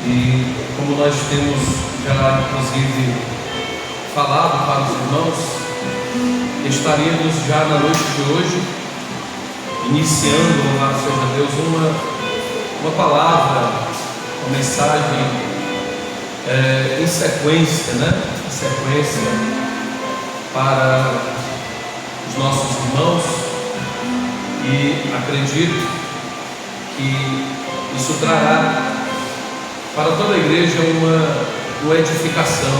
E como nós temos já inclusive falado para os irmãos, estaríamos já na noite de hoje iniciando, louvado seja Deus, uma palavra, uma mensagem em sequência, em sequência para os nossos irmãos, e acredito que isso trará para toda a igreja uma edificação,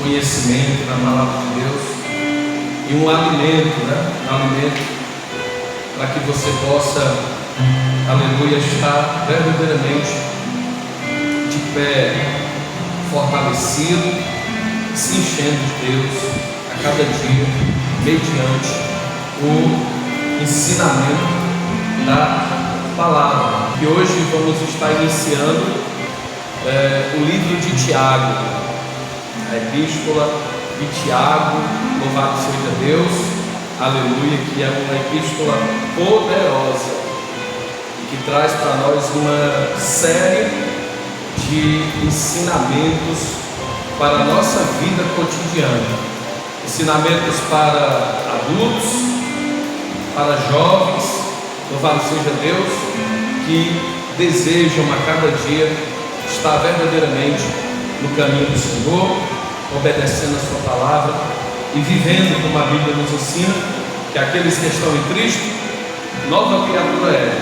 conhecimento na palavra de Deus e um alimento, um alimento para que você possa, aleluia, estar verdadeiramente de pé, fortalecido, se enchendo de Deus a cada dia, mediante o ensinamento da palavra. E hoje vamos estar iniciando o livro de Tiago, a epístola de Tiago, louvado seja Deus, aleluia, que é uma epístola poderosa e que traz para nós uma série de ensinamentos para a nossa vida cotidiana, ensinamentos para adultos, para jovens, louvado seja Deus, que desejam a cada dia estar verdadeiramente no caminho do Senhor, obedecendo a sua palavra e vivendo como a Bíblia nos ensina, que aqueles que estão em Cristo, nova criatura é.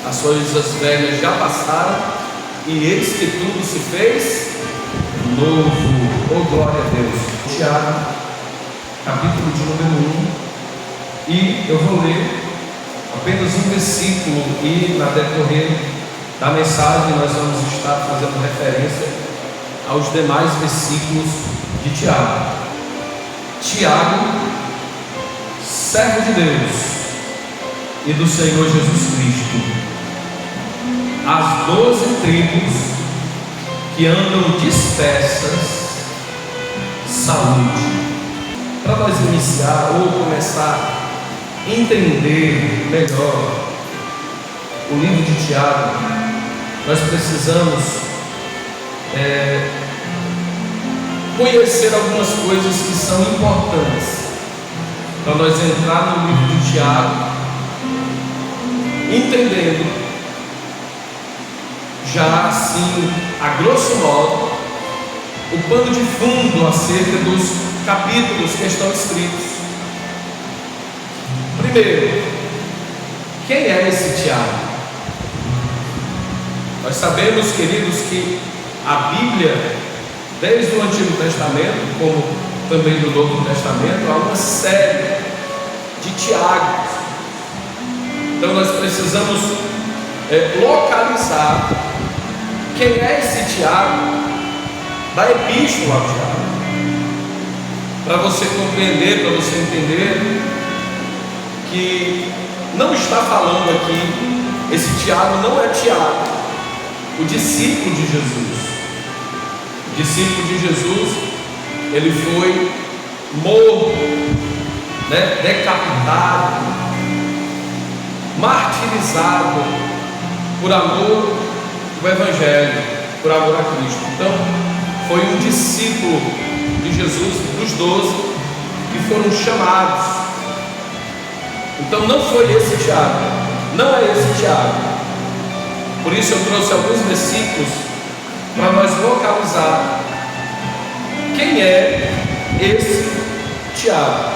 As coisas velhas já passaram e eis que tudo se fez novo. Oh, glória a Deus. Tiago, capítulo de número 1, e eu vou ler apenas um versículo, e na decorrer da mensagem nós vamos estar fazendo referência aos demais versículos de Tiago. Tiago, servo de Deus e do Senhor Jesus Cristo, as 12 tribos que andam dispersas, saúde. Para nós iniciar ou começar a entender melhor o livro de Tiago, nós precisamos conhecer algumas coisas que são importantes para nós entrar no livro de Tiago, entendendo já assim, a grosso modo, o pano de fundo acerca dos capítulos que estão escritos. Primeiro, quem é esse Tiago? Nós sabemos, queridos, que a Bíblia, desde o Antigo Testamento, como também do Novo Testamento, há uma série de Tiagos. Então nós precisamos localizar quem é esse Tiago da epístola ao Tiago, para você compreender, para você entender que não está falando aqui, esse Tiago não é Tiago, o discípulo de Jesus. O discípulo de Jesus, ele foi morto, decapitado, martirizado por amor ao Evangelho, por amor a Cristo. Então, foi um discípulo de Jesus, dos 12 que foram chamados. Então, não foi esse Tiago, não é esse Tiago. Por isso eu trouxe alguns versículos para nós localizar quem é esse Tiago.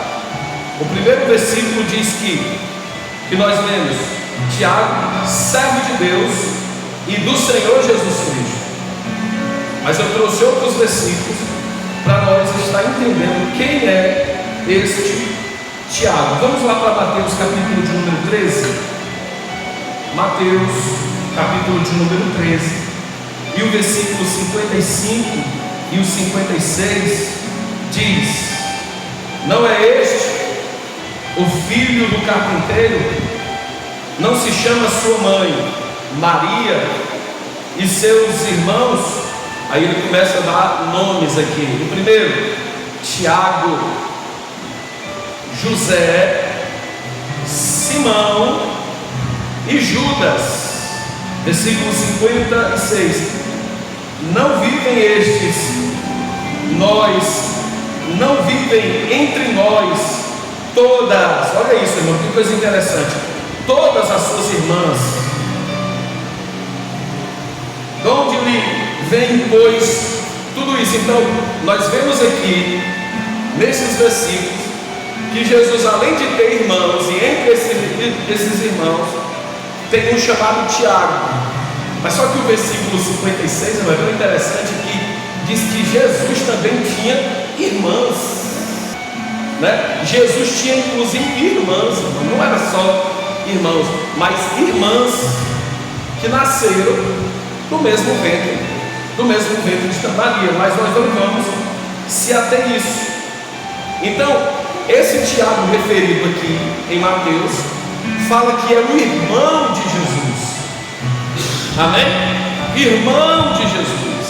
O primeiro versículo diz que nós lemos: Tiago, servo de Deus e do Senhor Jesus Cristo. Mas eu trouxe outros versículos para nós estar entendendo quem é este Tiago. Vamos lá para Mateus capítulo de número 13. Mateus capítulo de número 13, e o versículo 55 e o 56 diz: não é este o filho do carpinteiro? Não se chama sua mãe Maria e seus irmãos? Aí ele começa a dar nomes aqui. O primeiro, Tiago, José, Simão e Judas. Versículo 56. Não vivem estes, não vivem entre nós todas, olha isso, irmão, que coisa interessante, todas as suas irmãs. De onde lhe vem, pois, tudo isso? Então, nós vemos aqui, nesses versículos, que Jesus, além de ter irmãos, e entre esses irmãos, tem um chamado Tiago. Mas só que o versículo 56 é muito interessante, que diz que Jesus também tinha irmãs, né? Jesus tinha inclusive irmãs, não era só irmãos, mas irmãs que nasceram do mesmo ventre de Maria. Mas nós não vamos se ater isso. Então, esse Tiago referido aqui em Mateus fala que é o irmão de Jesus. Amém? Irmão de Jesus.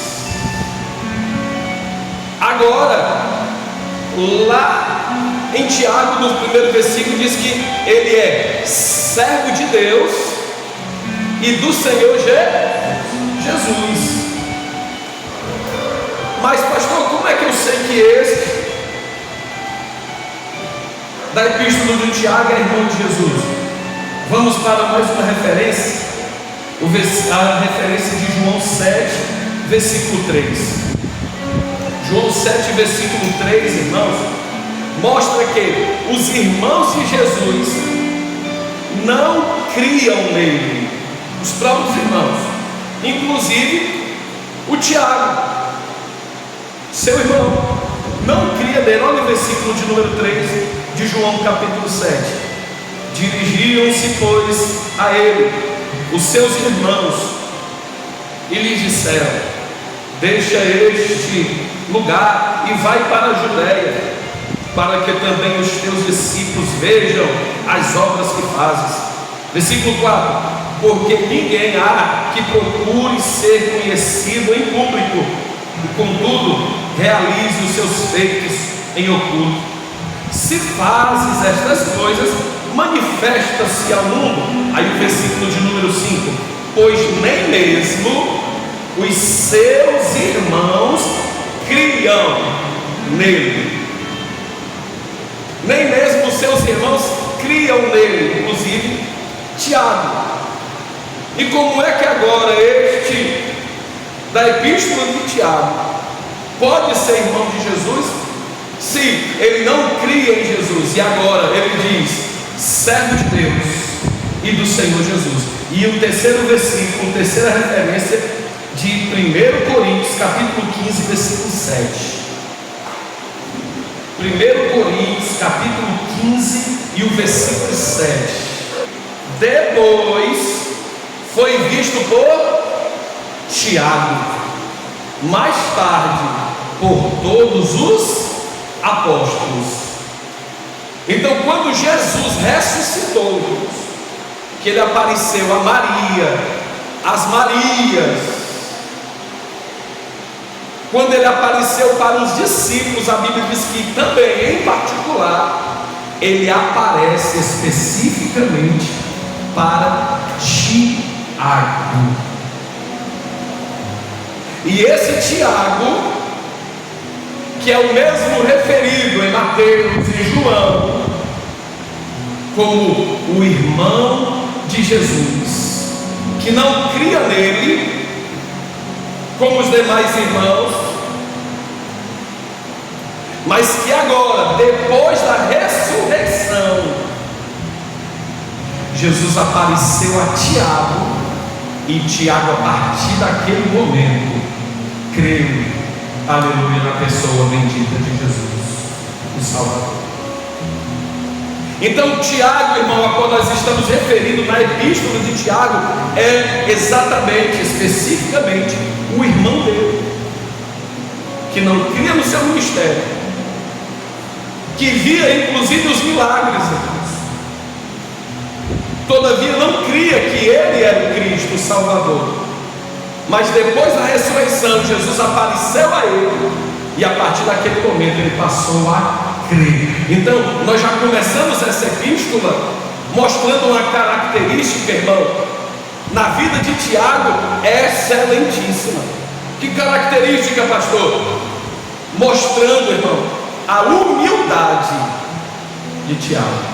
Agora, lá em Tiago, no primeiro versículo, diz que ele é servo de Deus e do Senhor Jesus. Mas, pastor, como é que eu sei que esse da epístola do Tiago é irmão de Jesus? Vamos para mais uma referência. A referência de João 7, versículo 3. João 7, versículo 3, irmãos, mostra que os irmãos de Jesus não criam nele, os próprios irmãos, inclusive o Tiago, seu irmão, não cria nele. Olha o versículo de número 3 de João capítulo 7. Dirigiam-se, pois, a ele os seus irmãos e lhes disseram: deixa este lugar e vai para a Judéia, para que também os teus discípulos vejam as obras que fazes. Versículo 4: porque ninguém há que procure ser conhecido em público, e contudo realize os seus feitos em oculto. Se fazes estas coisas, manifesta-se ao mundo. Aí o versículo de número 5: pois nem mesmo os seus irmãos criam nele. Nem mesmo os seus irmãos criam nele, inclusive Tiago. E como é que agora este da epístola de Tiago pode ser irmão de Jesus, se ele não cria em Jesus? E agora ele diz: servo de Deus e do Senhor Jesus. E o terceiro versículo, terceira referência de 1 Coríntios capítulo 15, versículo 7. 1 Coríntios capítulo 15 e o versículo 7. Depois foi visto por Tiago, mais tarde por todos os apóstolos. Então, quando Jesus ressuscitou, que ele apareceu a Maria, as Marias, quando ele apareceu para os discípulos, a Bíblia diz que também, em particular, ele aparece especificamente para Tiago. E esse Tiago, que é o mesmo referido em Mateus e João como o irmão de Jesus, que não cria nele como os demais irmãos, mas que agora, depois da ressurreição, Jesus apareceu a Tiago, e Tiago, a partir daquele momento, creu, aleluia, na pessoa bendita de Jesus, o Salvador. Então Tiago, irmão, a qual nós estamos referindo na epístola de Tiago, é exatamente, especificamente, o irmão dele, que não cria no seu ministério, que via inclusive os milagres, todavia não cria que ele era o Cristo, o Salvador. Mas depois da ressurreição, Jesus apareceu a ele, e a partir daquele momento ele passou a crer. Então, nós já começamos essa epístola mostrando uma característica, irmão, na vida de Tiago é excelentíssima. Que característica, pastor? Mostrando, irmão, a humildade de Tiago.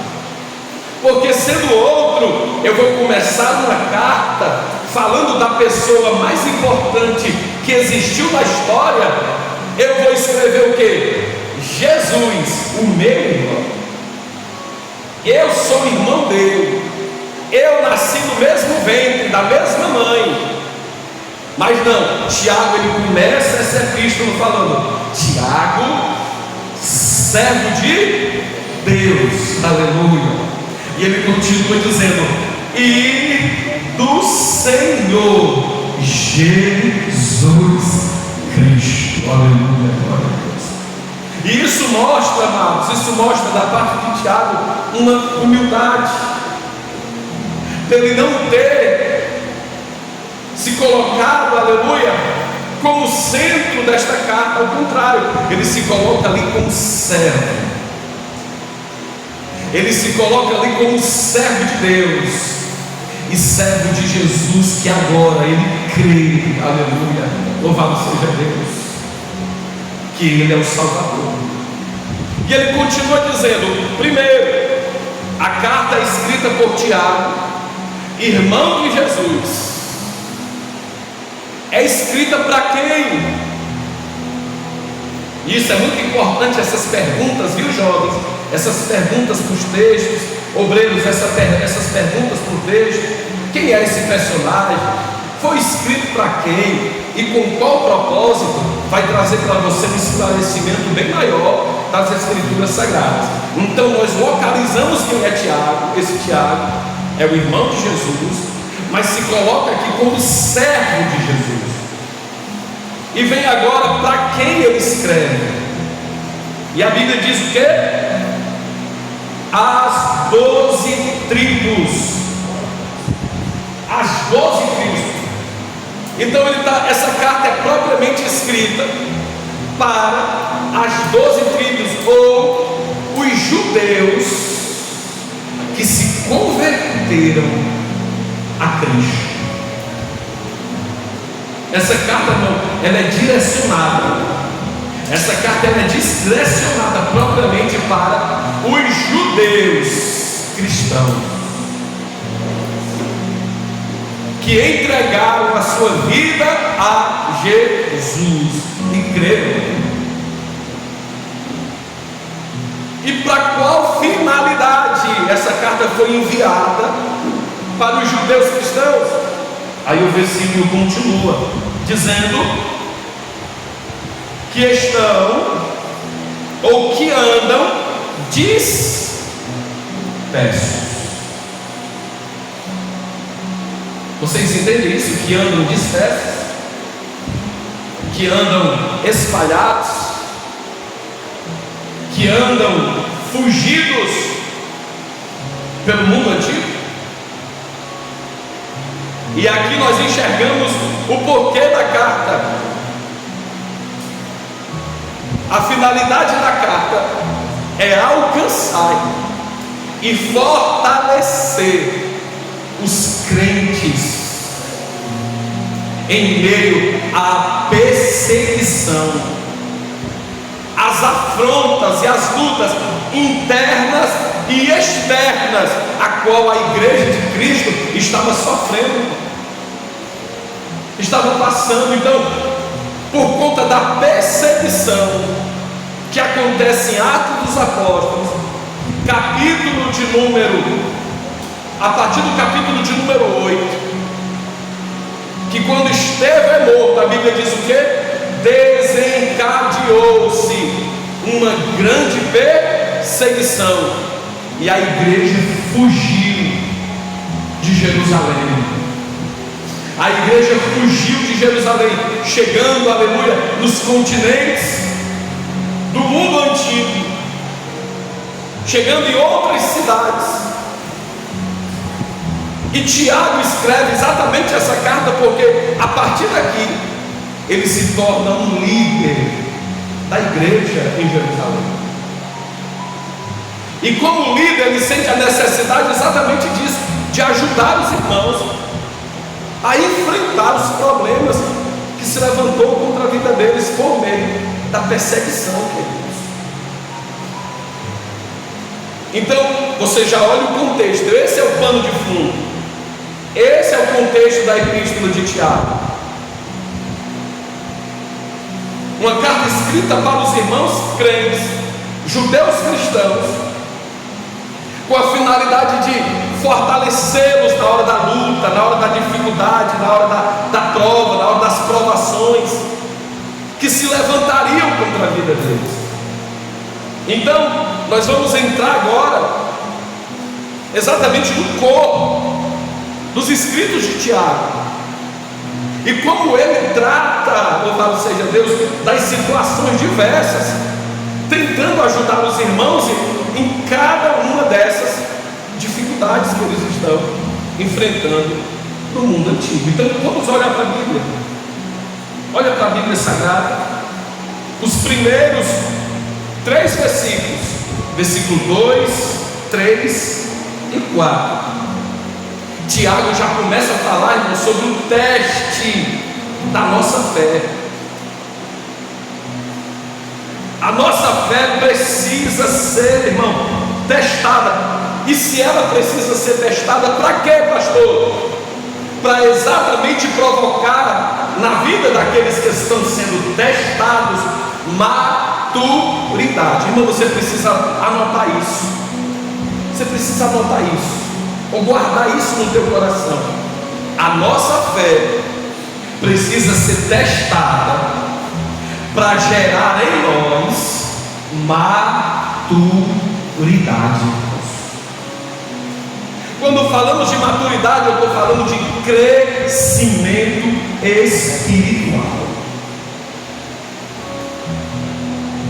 Porque sendo outro, eu vou começar uma carta falando da pessoa mais importante que existiu na história. Eu vou escrever o quê? Jesus, o meu irmão. Eu sou irmão dele. Eu nasci no mesmo ventre, da mesma mãe. Mas não, Tiago, ele começa essa epístola falando: Tiago, servo de Deus, aleluia. E ele continua dizendo: e do Senhor Jesus Cristo, aleluia, glória a Deus. E isso mostra, amados, isso mostra da parte de Tiago uma humildade, dele não ter se colocado, aleluia, como centro desta carta. Ao contrário, ele se coloca ali como servo. Ele se coloca ali como servo de Deus e servo de Jesus, que agora ele crê, aleluia, louvado seja Deus, que ele é o Salvador. E ele continua dizendo: primeiro, a carta é escrita por Tiago, irmão de Jesus. É escrita para quem? Isso é muito importante, essas perguntas, viu, jovens? Essas perguntas para os textos, obreiros, essas perguntas para o texto. Quem é esse personagem? Foi escrito para quem? E com qual propósito? Vai trazer para você um esclarecimento bem maior das Escrituras Sagradas. Então nós localizamos quem é Tiago. Esse Tiago é o irmão de Jesus, mas se coloca aqui como servo de Jesus. E vem agora para quem ele escreve. E a Bíblia diz o quê? As 12 tribos. As 12 tribos. Então essa carta é propriamente escrita para as 12 tribos, ou os judeus que se converteram a Cristo. Essa carta não, ela é direcionada. Essa carta ela é direcionada propriamente para os judeus cristãos que entregaram a sua vida a Jesus e creram. E para qual finalidade essa carta foi enviada para os judeus cristãos? Aí o versículo continua dizendo que estão ou que andam dispersos. Vocês entendem isso? Que andam dispersos, que andam espalhados, que andam fugidos pelo mundo antigo. E aqui nós enxergamos o porquê da carta. A finalidade da carta é alcançar e fortalecer os crentes em meio à perseguição, às afrontas e às lutas internas e externas, a qual a igreja de Cristo estava sofrendo, estava passando. Então, por conta da perseguição que acontece em Atos dos Apóstolos, capítulo de número, a partir do capítulo de número 8, que quando Estevão é morto, a Bíblia diz o que? Desencadeou-se uma grande perseguição, e a igreja fugiu de Jerusalém. A igreja fugiu de Jerusalém, chegando, aleluia, nos continentes do mundo antigo, chegando em outras cidades. E Tiago escreve exatamente essa carta porque a partir daqui ele se torna um líder da igreja em Jerusalém. E como líder ele sente a necessidade exatamente disso, de ajudar os irmãos. a enfrentar os problemas que se levantou contra a vida deles por meio da perseguição, queridos. Então, você já olha o contexto, esse é o pano de fundo, esse é o contexto da epístola de Tiago. Uma carta escrita para os irmãos crentes, judeus cristãos, com a finalidade de fortalecê-los na hora da luta, na hora da dificuldade, na hora da prova, na hora das provações que se levantariam contra a vida deles. Então, nós vamos entrar agora exatamente no corpo dos escritos de Tiago e como ele trata, louvado seja Deus, das situações diversas, tentando ajudar os irmãos em cada uma dessas dificuldades que eles estão enfrentando no mundo antigo. Então vamos olhar para a Bíblia. Olha para a Bíblia Sagrada, os primeiros 3 versículos, versículo 2, 3 e 4. Tiago já começa a falar, irmão, sobre o teste da nossa fé. A nossa fé precisa ser, irmão, testada. E se ela precisa ser testada, para quê, pastor? Para exatamente provocar na vida daqueles que estão sendo testados maturidade. Irmão, você precisa anotar isso. Você precisa anotar isso, ou guardar isso no teu coração. A nossa fé precisa ser testada para gerar em nós maturidade. Quando falamos de maturidade, eu estou falando de crescimento espiritual.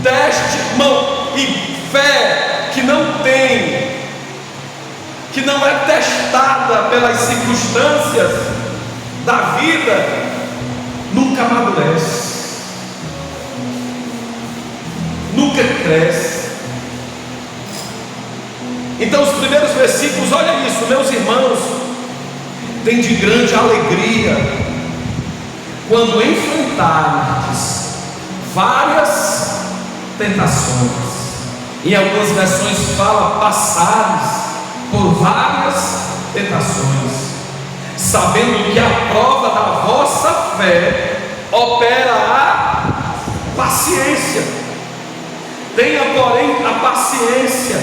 Teste, irmão, e fé que não é testada pelas circunstâncias da vida, nunca amadurece, nunca cresce. Então os primeiros versículos, olha isso, meus irmãos, tem de grande alegria quando enfrentardes várias tentações. Em algumas versões fala passares por várias tentações, sabendo que a prova da vossa fé opera a paciência. Tenha, porém, a paciência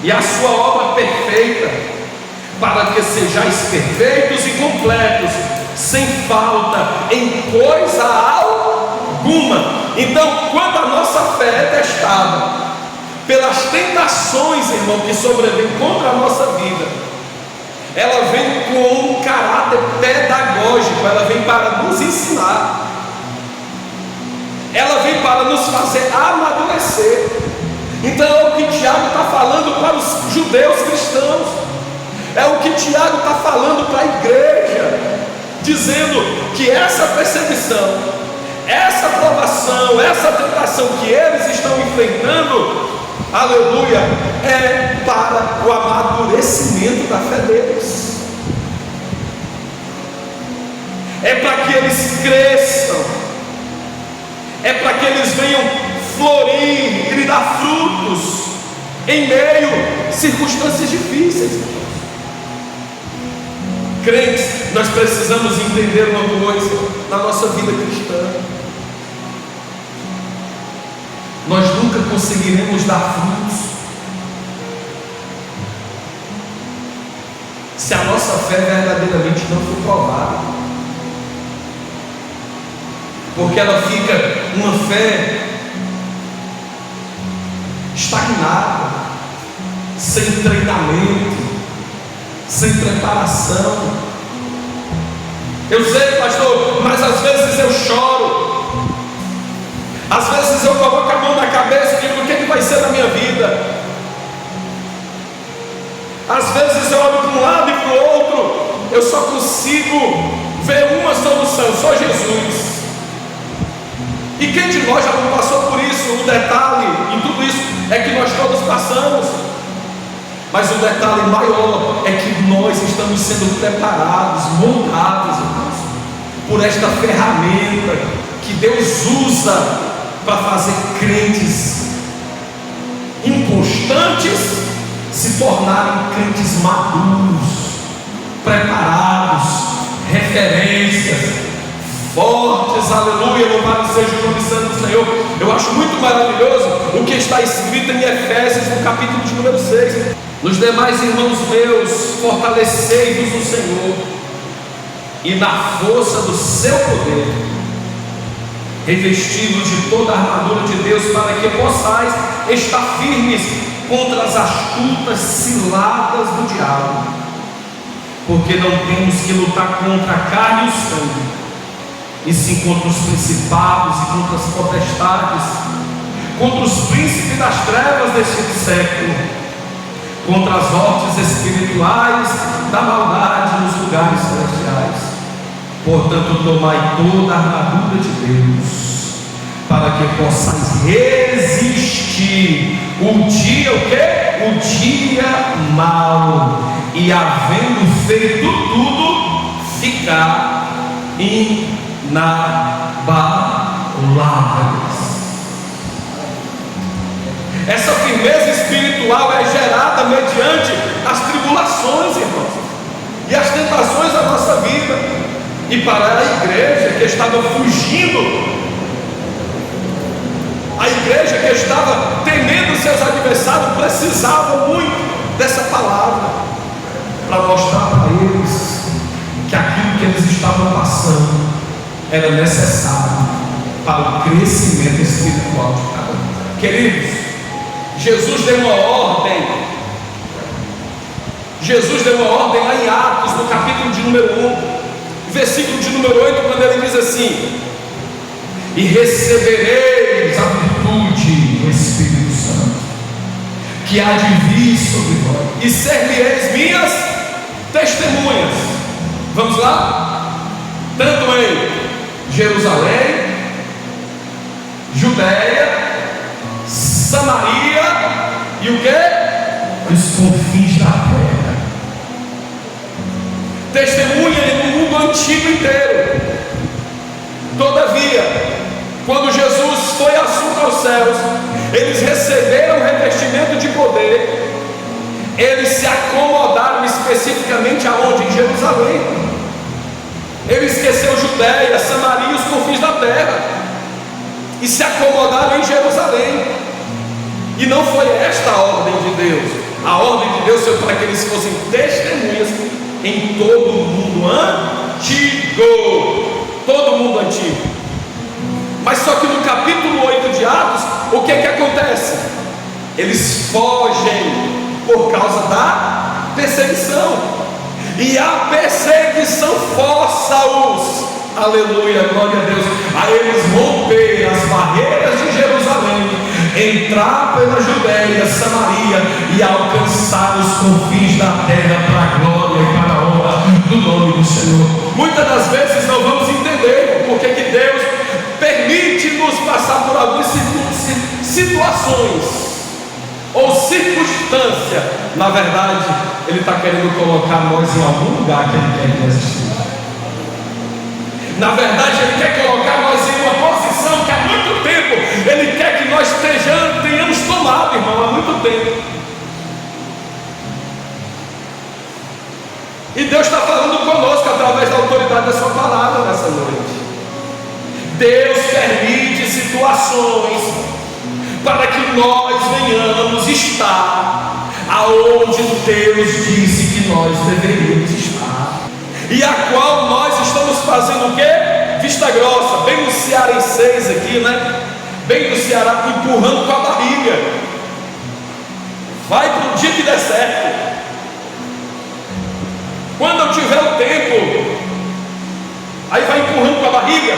e a sua obra perfeita, para que sejais perfeitos e completos, sem falta em coisa alguma. Então, quando a nossa fé é testada pelas tentações, irmão, que sobrevêm contra a nossa vida, ela vem com um caráter pedagógico, ela vem para nos ensinar, ela vem para nos fazer amadurecer. Então é o que Tiago está falando para os judeus cristãos, é o que Tiago está falando para a igreja, dizendo que essa perseguição, essa provação, essa tentação que eles estão enfrentando, aleluia, é para o amadurecimento da fé deles, é para que eles cresçam, é para que eles venham florir e lhe dar frutos em meio a circunstâncias difíceis. Crentes, nós precisamos entender uma coisa na nossa vida cristã: nós nunca conseguiremos dar frutos se a nossa fé verdadeiramente não for provada, porque ela fica uma fé estagnada, sem treinamento, sem preparação. Eu sei, pastor, mas às vezes eu choro, às vezes eu coloco a mão na cabeça e digo: o que vai ser da minha vida? Às vezes eu olho para um lado e para o outro, eu só consigo ver uma solução, só Jesus. E quem de nós já não passou por isso? O detalhe em tudo isso é que nós todos passamos. Mas o detalhe maior é que nós estamos sendo preparados, moldados, irmãos, por esta ferramenta que Deus usa para fazer crentes inconstantes se tornarem crentes maduros, preparados, referências, fortes, aleluia, louvado seja o nome santo do Senhor. Eu acho muito maravilhoso o que está escrito em Efésios, no capítulo de número 6. Nos demais, irmãos meus, fortalecei-vos no Senhor e na força do seu poder, revesti-vos de toda a armadura de Deus, para que possais estar firmes contra as astutas ciladas do diabo, porque não temos que lutar contra a carne e o sangue, e sim contra os principados e contra as potestades, contra os príncipes das trevas deste século, contra as hostes espirituais da maldade nos lugares celestiais. Portanto, tomai toda a armadura de Deus, para que possais resistir o dia, o quê? O dia mau, e havendo feito tudo, ficar inabaláveis. Essa firmeza espiritual é gerada mediante as tribulações, irmãos, e as tentações da nossa vida. E para a igreja que estava fugindo, a igreja que estava temendo seus adversários, precisava muito dessa palavra para mostrar para eles que aquilo que eles estavam passando era necessário para o crescimento espiritual de cada um. Queridos, Jesus deu uma ordem. Jesus deu uma ordem lá em Atos, no capítulo de número 1, versículo de número 8, quando ele diz assim: e recebereis a virtude do Espírito Santo, que há de vir sobre vós, e ser-me-eis minhas testemunhas. Vamos lá? Tanto em Jerusalém, Judéia, Samaria e o que? Os confins da terra. Testemunha no mundo antigo inteiro. Todavia, quando Jesus foi assunto aos céus, eles receberam o revestimento de poder. Eles se acomodaram especificamente aonde? Em Jerusalém. Ele esqueceu Judéia, Samaria e os confins da terra, e se acomodaram em Jerusalém. E não foi esta a ordem de Deus. A ordem de Deus foi para que eles fossem testemunhas em todo o mundo antigo. Todo o mundo antigo. Mas só que no capítulo 8 de Atos, o que acontece? Eles fogem por causa da perseguição. E a perseguição força-os, aleluia, glória a Deus, a eles romper as barreiras de Jerusalém, entrar pela Judéia, Samaria e alcançar os confins da terra para a glória e para a honra do nome do Senhor. Muitas das vezes não vamos entender porque que Deus permite-nos passar por algumas situações ou circunstância. Na verdade, Ele está querendo colocar nós em algum lugar que Ele quer que nós estejamos. Na verdade, Ele quer colocar nós em uma posição que há muito tempo Ele quer que nós tenhamos tomado, irmão, há muito tempo. E Deus está falando conosco através da autoridade da sua palavra nessa noite. Deus permite situações para que nós venhamos estar aonde Deus disse que nós deveríamos estar, e a qual nós estamos fazendo o quê? Vista grossa, bem no cearenseis aqui, né? Bem do Ceará, empurrando com a barriga. Vai para o dia que der certo. Quando eu tiver o tempo, aí vai empurrando com a barriga.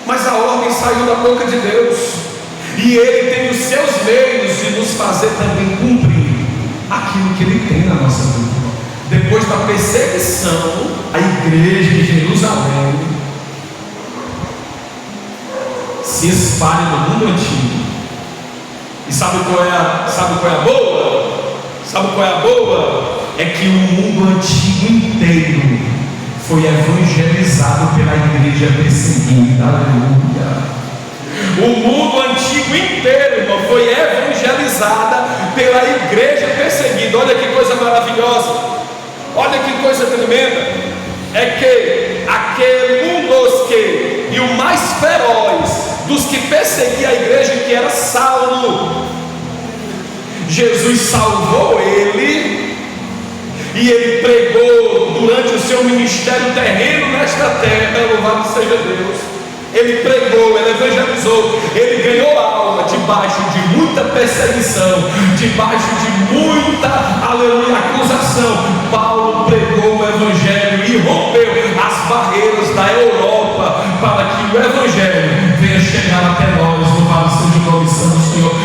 Mas a ordem saiu da boca de Deus, e Ele tem os seus meios de nos fazer também cumprir aquilo que Ele tem na nossa vida. Depois da perseguição, a igreja de Jerusalém se espalha no mundo antigo. E sabe qual é a boa? Sabe qual é a boa? É que o mundo antigo inteiro foi evangelizado pela igreja perseguida. Aleluia. O mundo antigo inteiro, irmão, foi evangelizada pela igreja perseguida. Olha que coisa maravilhosa, olha que coisa tremenda. É que aquele dos que, e o mais feroz dos que perseguia a igreja, que era Saulo, Jesus salvou ele, e ele pregou durante o seu ministério terreno nesta terra. Louvado seja Deus. Ele pregou, ele evangelizou, ele ganhou alma debaixo de muita perseguição, debaixo de muita, aleluia, acusação. Paulo pregou o evangelho e rompeu as barreiras da Europa para que o evangelho venha chegar até nós. Louvado seja o nome santo do Senhor.